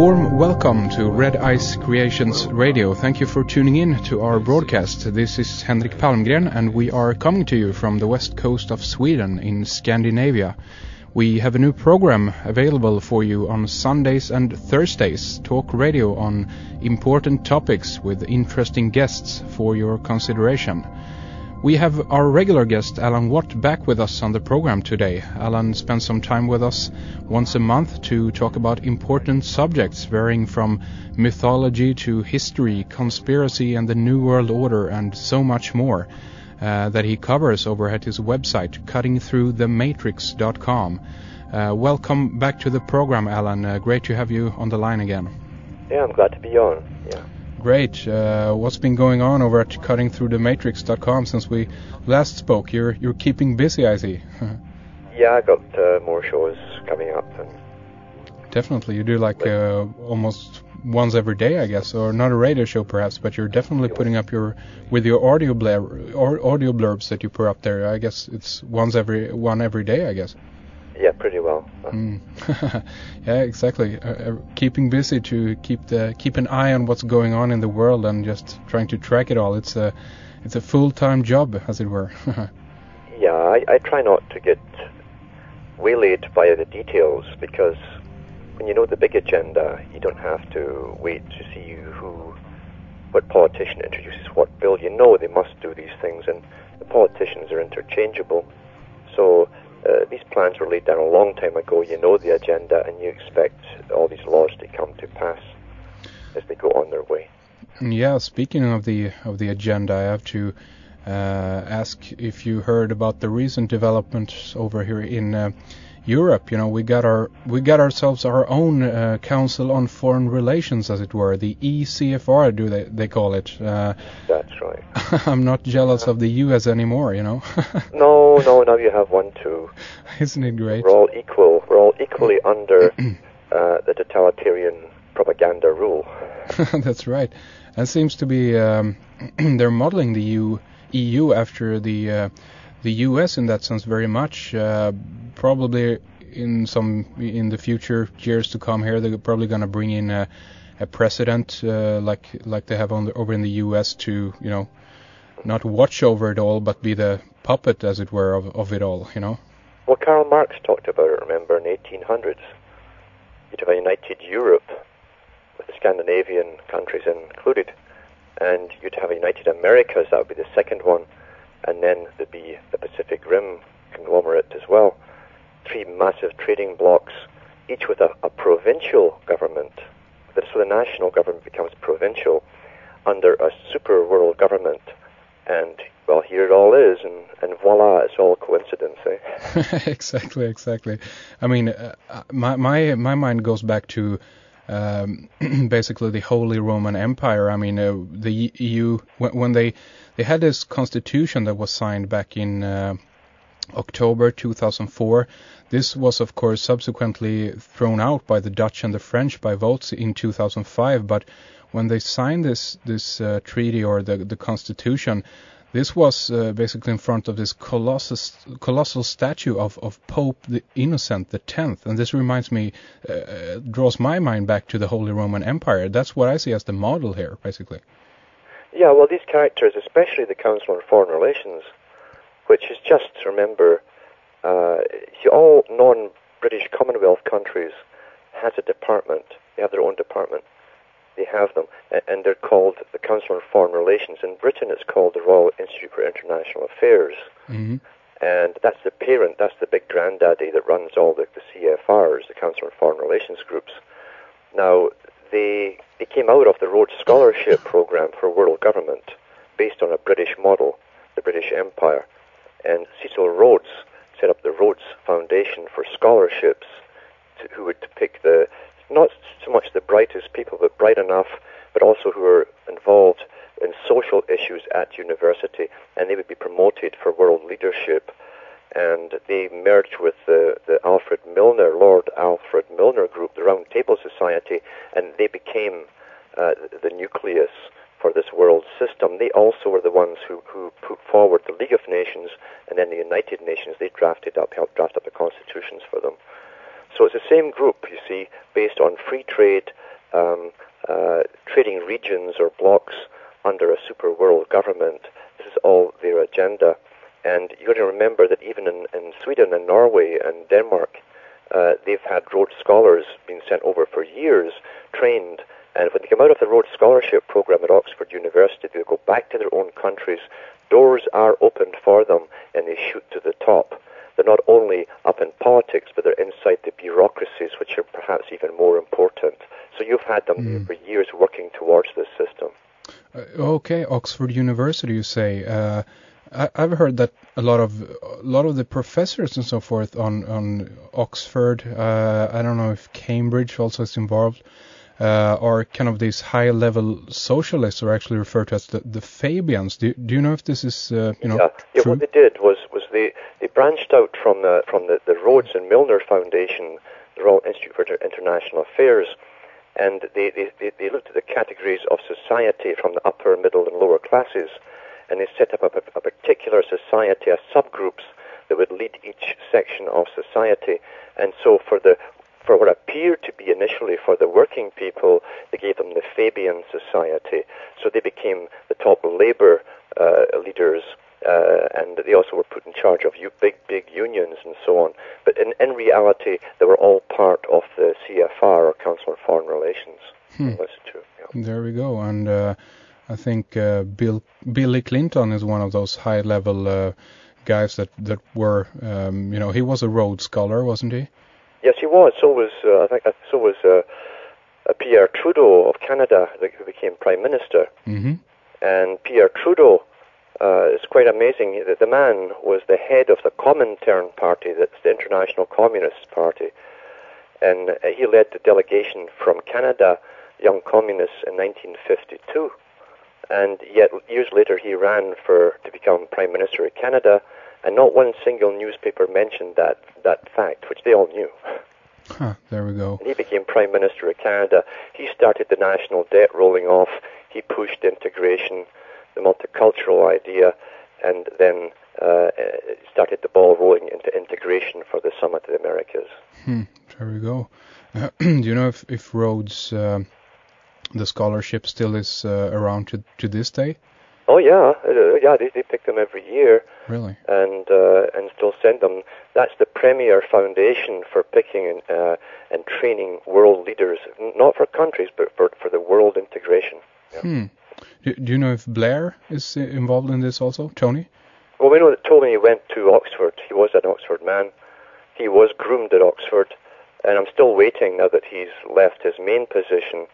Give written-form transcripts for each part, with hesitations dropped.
warm welcome to Red Ice Creations Radio. Thank you for tuning in to our broadcast. This is Henrik Palmgren and we are coming to you from the west coast of Sweden in Scandinavia. We have a new program available for you on Sundays and Thursdays, talk radio on important topics with interesting guests for your consideration. We have our regular guest Alan Watt back with us on the program today. Alan spends some time with us once a month to talk about important subjects varying from mythology to history, conspiracy and the New World Order and so much more that he covers over at his website cuttingthroughthematrix.com. Welcome back to the program, Alan. Great to have you on the line again. Yeah, I'm glad to be on. Yeah. Great. What's been going on over at cuttingthroughthematrix.com since we last spoke? You're keeping busy, I see. Yeah, I got more shows coming up. And definitely. You do like almost once every day, I guess, or not a radio show perhaps, but you're definitely putting up your audio blurbs that you put up there. I guess it's one every day, I guess. Yeah, pretty well. Yeah, exactly. Keeping busy to keep an eye on what's going on in the world and just trying to track it all. It's a full-time job, as it were. Yeah, I try not to get waylaid by the details because when you know the big agenda, you don't have to wait to see what politician introduces what bill. You know they must do these things, and the politicians are interchangeable. So these plans were laid down a long time ago. You know the agenda, and you expect all these laws to come to pass as they go on their way. Yeah, speaking of the agenda, I have to ask if you heard about the recent developments over here in Europe. You know, we got ourselves our own Council on Foreign Relations, as it were, the ECFR, they call it. That's right. I'm not jealous of the US anymore, you know. No, now you have one too. Isn't it great? We're all equal. We're all equally under the totalitarian propaganda rule. That's right. And seems to be they're modeling the EU after the US in that sense very much. Probably in the future years to come here, they're probably going to bring in a president like they have over in the US to, you know, not watch over it all, but be the puppet, as it were, of it all, you know. Well, Karl Marx talked about it, remember, in the 1800s. You'd have a united Europe, with the Scandinavian countries included, and you'd have a united Americas, that would be the second one, and then there'd be the Pacific Rim conglomerate as well. 3 massive trading blocks, each with a provincial government. So the national government becomes provincial under a super world government. And, well, here it all is, and voila, it's all coincidence, eh? Exactly. I mean, my mind goes back to basically the Holy Roman Empire. I mean, the EU, when they had this constitution that was signed back in October 2004. This was, of course, subsequently thrown out by the Dutch and the French by votes in 2005. But when they signed this treaty or the constitution, this was basically in front of this colossal statue of Pope the Innocent X. And this reminds me, draws my mind back to the Holy Roman Empire. That's what I see as the model here, basically. Yeah, well, these characters, especially the Council on Foreign Relations, which is just, remember, all non-British Commonwealth countries has a department. They have their own department. They have them, and they're called the Council on Foreign Relations. In Britain, it's called the Royal Institute for International Affairs. Mm-hmm. And that's the parent, that's the big granddaddy that runs all the CFRs, the Council on Foreign Relations groups. Now, they came out of the Rhodes Scholarship Program for World Government based on a British model, the British Empire. And Cecil Rhodes set up the Rhodes Foundation for scholarships who would pick not so much the brightest people, but bright enough, but also who are involved in social issues at university, and they would be promoted for world leadership. And they merged with the Lord Alfred Milner group, the Round Table Society, and they became the nucleus for this world system. They also were the ones who put forward the League of Nations, and then the United Nations. They helped draft up the constitutions for them. So it's the same group, you see, based on free trade, trading regions or blocks under a super world government. This is all their agenda. And you've got to remember that even in Sweden and Norway and Denmark, they've had Rhodes Scholars being sent over for years, trained. And when they come out of the Rhodes Scholarship program at Oxford University, they go back to their own countries. Doors are opened for them, and they shoot to the top. They're not only up in politics, but they're inside the bureaucracies, which are perhaps even more important. So you've had them for years working towards this system. Okay, Oxford University, you say. I've heard that a lot of the professors and so forth on Oxford, I don't know if Cambridge also is involved, are kind of these high-level socialists, are actually referred to as the Fabians. Do you know if this is true? Yeah. What they did was they branched out from the Rhodes and Milner Foundation, the Royal Institute for International Affairs, and they looked at the categories of society from the upper, middle, and lower classes, and they set up a particular society, as subgroups that would lead each section of society. And so for what appeared to be initially for the working people, they gave them the Fabian Society. So they became the top labor leaders, and they also were put in charge of big unions and so on. But in reality, they were all part of the CFR, or Council on Foreign Relations. That's true. Yeah. There we go. And I think Billy Clinton is one of those high-level guys that were, he was a Rhodes Scholar, wasn't he? Yes, he was. So was Pierre Trudeau of Canada, who became Prime Minister. Mm-hmm. And Pierre Trudeau is quite amazing. The man was the head of the Comintern Party, that's the International Communist Party. And he led the delegation from Canada, Young Communists, in 1952. And yet, years later, he ran to become Prime Minister of Canada, and not one single newspaper mentioned that fact, which they all knew. There we go. And he became Prime Minister of Canada. He started the national debt rolling off. He pushed integration, the multicultural idea, and then started the ball rolling into integration for the Summit of the Americas. There we go. Do you know if Rhodes, the scholarship, still is around to this day? Oh yeah, they pick them every year. Really? And still send them. That's the premier foundation for picking and training world leaders, not for countries, but for the world integration. Yeah. Do you know if Blair is involved in this also, Tony? Well, we know that Tony went to Oxford. He was an Oxford man. He was groomed at Oxford, and I'm still waiting now that he's left his main position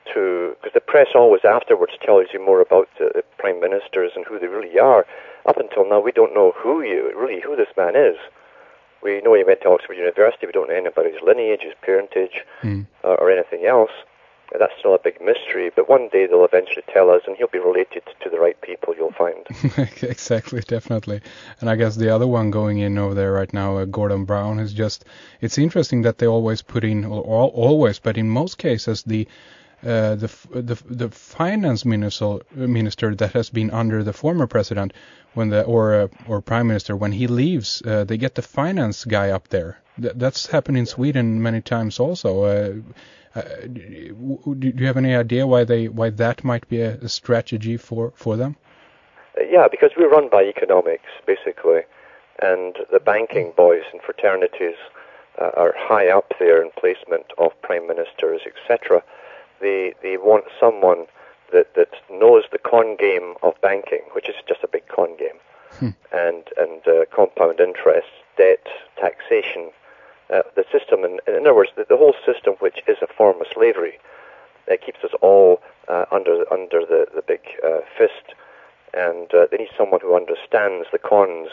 because the press always afterwards tells you more about the prime ministers and who they really are. Up until now, we don't know who this man is. We know he went to Oxford University. We don't know anything about his lineage, his parentage, or anything else. That's still a big mystery, but one day they'll eventually tell us, and he'll be related to the right people, you'll find. Exactly, definitely. And I guess the other one going in over there right now, Gordon Brown, is just, it's interesting that they always put in, or always, but in most cases, the finance minister that has been under the former president, or prime minister, when he leaves, they get the finance guy up there. That's happened in Sweden many times also. Do you have any idea why that might be a strategy for them? Yeah, because we're run by economics basically, and the banking boys and fraternities are high up there in placement of prime ministers, etc. They want someone that knows the con game of banking, which is just a big con game, and compound interest, debt, taxation. The system, in other words, the whole system, which is a form of slavery, keeps us all under the big fist, and they need someone who understands the cons,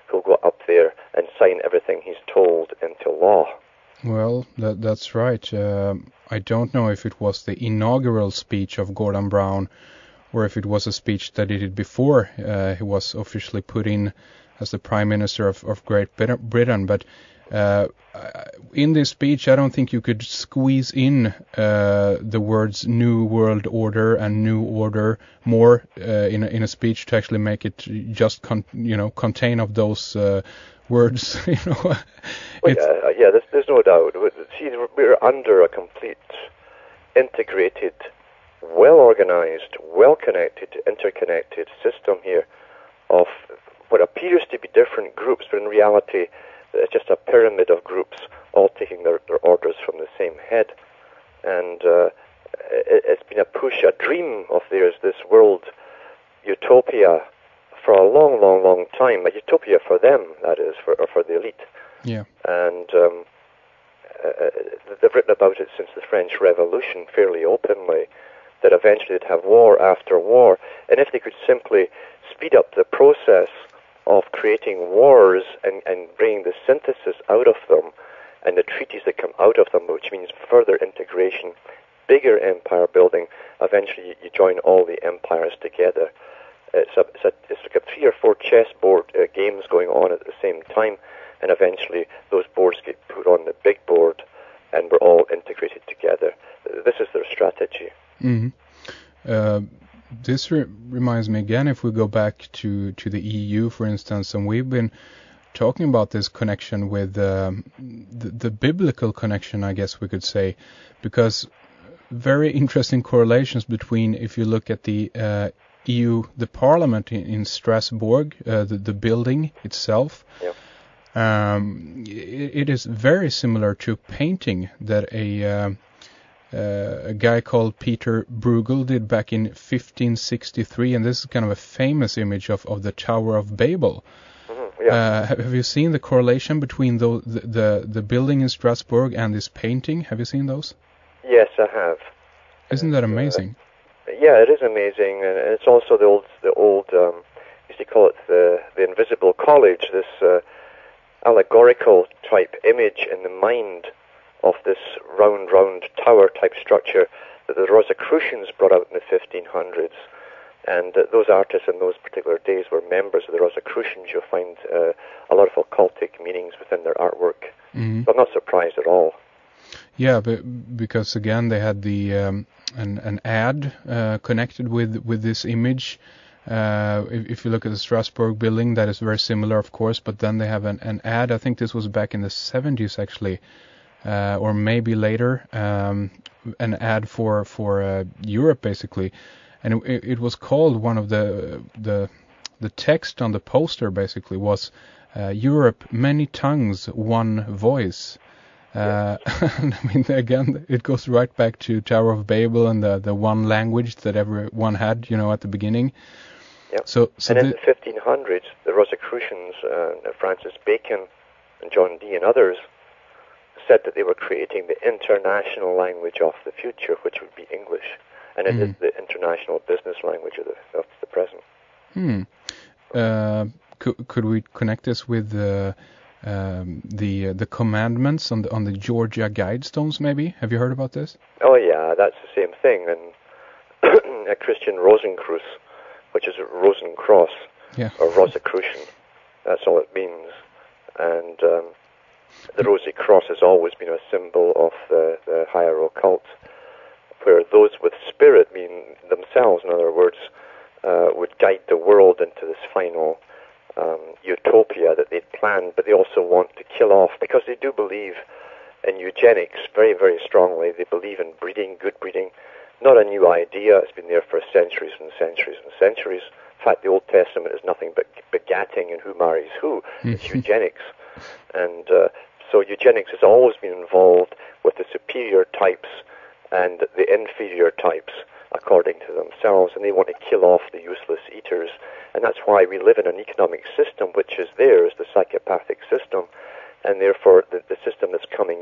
who'll go up there and sign everything he's told into law. Well, that's right. I don't know if it was the inaugural speech of Gordon Brown, or if it was a speech that he did before he was officially put in as the Prime Minister of Great Britain, but in this speech, I don't think you could squeeze in the words "New World Order" and "New Order" more in a speech to actually make it just contain of those words, Well, there's no doubt. See, we're under a complete, integrated, well-organized, well-connected, interconnected system here of what appears to be different groups, but in reality, it's just a pyramid of groups all taking their orders from the same head. And it's been a push, a dream of theirs, this world utopia for a long, long, long time. A utopia for them, that is, for the elite. Yeah. And they've written about it since the French Revolution fairly openly, that eventually they'd have war after war. And if they could simply speed up the process of creating wars and bringing the synthesis out of them and the treaties that come out of them, which means further integration, bigger empire building, eventually you join all the empires together. It's like a 3 or 4 chessboard games going on at the same time, and eventually those boards get put on the big board and we're all integrated together. This is their strategy. Mm-hmm. This reminds me again, if we go back to the EU, for instance, and we've been talking about this connection with the biblical connection, I guess we could say, because very interesting correlations between, if you look at the EU, the parliament in Strasbourg, the building itself, it is very similar to painting that a guy called Peter Bruegel did back in 1563, and this is kind of a famous image of the Tower of Babel. Mm-hmm, yeah. Have you seen the correlation between the building in Strasbourg and this painting? Have you seen those? Yes, I have. Isn't that amazing? Yeah, it is amazing, and it's also the old used to call it the Invisible College, this allegorical type image in the mind of this round tower type structure that the Rosicrucians brought out in the 1500s. And those artists in those particular days were members of the Rosicrucians. You'll find a lot of occultic meanings within their artwork. Mm-hmm. So I'm not surprised at all. Yeah, because again they had the an ad connected with this image. If you look at the Strasbourg building, that is very similar, of course. But then they have an ad. I think this was back in the 70s, actually, or maybe later. An ad for Europe, basically, and it was called, one of the text on the poster basically was Europe, many tongues, one voice. I mean, again, it goes right back to Tower of Babel and the one language that everyone had, at the beginning. Yep. So and in the 1500s, the Rosicrucians, Francis Bacon and John Dee and others, said that they were creating the international language of the future, which would be English, and it is the international business language of the present. Could we connect this with the commandments on the Georgia Guidestones, maybe? Have you heard about this? Oh yeah, that's the same thing. And a Christian Rosenkreuz, which is a Rosencross, or Rosicrucian, that's all it means. And the Rosy Cross has always been a symbol of the higher occult, where those with spirit, mean themselves, in other words, would guide the world into this final utopia that they'd planned, but they also want to kill off, because they do believe in eugenics very, very strongly. They believe in breeding, good breeding, not a new idea. It's been there for centuries and centuries and centuries. In fact, the Old Testament is nothing but begatting and who marries who. It's eugenics. And so eugenics has always been involved with the superior types and the inferior types, according to themselves, and they want to kill off the useless eaters. And that's why we live in an economic system which is theirs, the psychopathic system, and therefore the system that's coming